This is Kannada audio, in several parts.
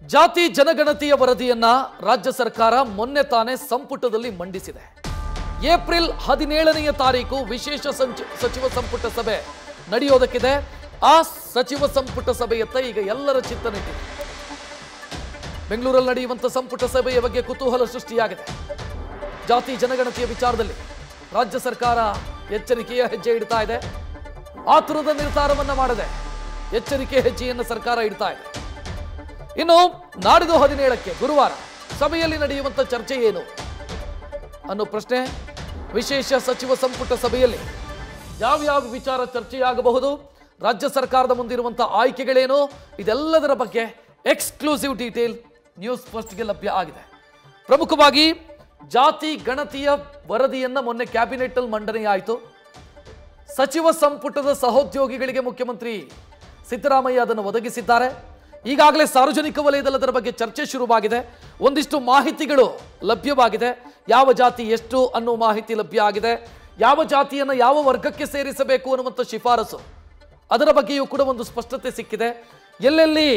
ಜಾತಿ ಜನಗಣತಿಯ ವರದಿಯನ್ನ ರಾಜ್ಯ ಸರ್ಕಾರ ಮೊನ್ನೆ ತಾನೇ ಸಂಪುಟದಲ್ಲಿ ಮಂಡಿಸಿದೆ. ಏಪ್ರಿಲ್ 17ನೇ ತಾರೀಕು ವಿಶೇಷ ಸಚಿವ ಸಂಪುಟ ಸಭೆ ನಡೆಯೋದಕ್ಕಿದೆ. ಆ ಸಚಿವ ಸಂಪುಟ ಸಭೆಯತ್ತ ಈಗ ಎಲ್ಲರ ಚಿತ್ತ ನೆಟ್ಟಿದೆ. ಬೆಂಗಳೂರಲ್ಲಿ ನಡೆಯುವಂತ ಸಂಪುಟ ಸಭೆಯ ಬಗ್ಗೆ ಕುತೂಹಲ ಸೃಷ್ಟಿಯಾಗಿದೆ. ಜಾತಿ ಜನಗಣತಿಯ ವಿಚಾರದಲ್ಲಿ ರಾಜ್ಯ ಸರ್ಕಾರ ಎಚ್ಚರಿಕೆಯ ಹೆಜ್ಜೆ ಇಡ್ತಾ ಇದೆ. ಆತುರದ ನಿರ್ಧಾರವನ್ನ ಮಾಡದೆ ಎಚ್ಚರಿಕೆ ಹೆಜ್ಜೆಯನ್ನು ಸರ್ಕಾರ ಇಡ್ತಾ ಇದೆ. ಇನ್ನು ನಾಡಿದ್ದು 17ಕ್ಕೆ ಗುರುವಾರ ಸಭೆಯಲ್ಲಿ ನಡೆಯುವಂತ ಚರ್ಚೆ ಏನು ಅನ್ನೋ ಪ್ರಶ್ನೆ. ವಿಶೇಷ ಸಚಿವ ಸಂಪುಟ ಸಭೆಯಲ್ಲಿ ಯಾವ್ಯಾವ ವಿಚಾರ ಚರ್ಚೆಯಾಗಬಹುದು, ರಾಜ್ಯ ಸರ್ಕಾರದ ಮುಂದಿರುವಂತಹ ಆಯ್ಕೆಗಳೇನು, ಇದೆಲ್ಲದರ ಬಗ್ಗೆ ಎಕ್ಸ್ಕ್ಲೂಸಿವ್ ಡೀಟೇಲ್ ನ್ಯೂಸ್ ಫಸ್ಟ್ಗೆ ಲಭ್ಯ ಆಗಿದೆ. ಪ್ರಮುಖವಾಗಿ ಜಾತಿ ಗಣತಿಯ ವರದಿಯನ್ನ ಮೊನ್ನೆ ಕ್ಯಾಬಿನೆಟ್ ಅಲ್ಲಿ ಮಂಡನೆಯಾಯಿತು. ಸಚಿವ ಸಂಪುಟದ ಸಹೋದ್ಯೋಗಿಗಳಿಗೆ ಮುಖ್ಯಮಂತ್ರಿ ಸಿದ್ದರಾಮಯ್ಯ ಅದನ್ನು ಒದಗಿಸಿದ್ದಾರೆ. ಈಗಾಗಲೇ ಸಾರ್ವಜನಿಕ ವಲಯದಲ್ಲಿ ಅದರ ಬಗ್ಗೆ ಚರ್ಚೆ ಶುರುವಾಗಿದೆ. ಒಂದಿಷ್ಟು ಮಾಹಿತಿಗಳು ಲಭ್ಯವಾಗಿದೆ. ಯಾವ ಜಾತಿ ಎಷ್ಟು ಅನ್ನೋ ಮಾಹಿತಿ ಲಭ್ಯ ಆಗಿದೆ. ಯಾವ ಜಾತಿಯನ್ನು ಯಾವ ವರ್ಗಕ್ಕೆ ಸೇರಿಸಬೇಕು ಅನ್ನುವಂಥ ಶಿಫಾರಸು, ಅದರ ಬಗ್ಗೆಯೂ ಕೂಡ ಒಂದು ಸ್ಪಷ್ಟತೆ ಸಿಕ್ಕಿದೆ. ಎಲ್ಲೆಲ್ಲಿ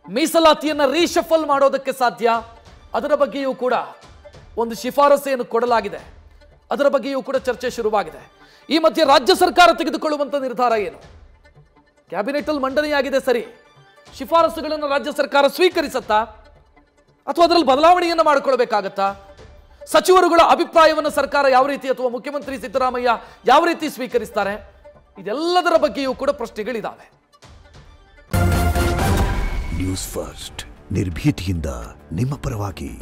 ಮೀಸಲಾತಿಯನ್ನು ರೀಶಫಲ್ ಮಾಡೋದಕ್ಕೆ ಸಾಧ್ಯ, ಅದರ ಬಗ್ಗೆಯೂ ಕೂಡ ಒಂದು ಶಿಫಾರಸೆಯನ್ನು ಕೊಡಲಾಗಿದೆ. ಅದರ ಬಗ್ಗೆಯೂ ಕೂಡ ಚರ್ಚೆ ಶುರುವಾಗಿದೆ. ಈ ಮಧ್ಯೆ ರಾಜ್ಯ ಸರ್ಕಾರ ತೆಗೆದುಕೊಳ್ಳುವಂಥ ನಿರ್ಧಾರ ಏನು? ಕ್ಯಾಬಿನೆಟ್ ಅಲ್ಲಿ ಮಂಡನೆಯಾಗಿದೆ ಸರಿ, ಶಿಫಾರಸುಗಳನ್ನು ರಾಜ್ಯ ಸರ್ಕಾರ ಸ್ವೀಕರಿಸತ್ತಾ ಅಥವಾ ಅದರಲ್ಲಿ ಬದಲಾವಣೆಯನ್ನು ಮಾಡಿಕೊಳ್ಬೇಕಾಗತ್ತಾ? ಸಚಿವರುಗಳ ಅಭಿಪ್ರಾಯವನ್ನು ಸರ್ಕಾರ ಯಾವ ರೀತಿ ಅಥವಾ ಮುಖ್ಯಮಂತ್ರಿ ಸಿದ್ದರಾಮಯ್ಯ ಯಾವ ರೀತಿ ಸ್ವೀಕರಿಸ್ತಾರೆ? ಇದೆಲ್ಲದರ ಬಗ್ಗೆಯೂ ಕೂಡ ಪ್ರಶ್ನೆಗಳಿದ್ದಾವೆ. ನ್ಯೂಸ್ ಫಸ್ಟ್ ನಿರ್ಭೀತಿಯಿಂದ ನಿಮ್ಮ ಪರವಾಗಿ.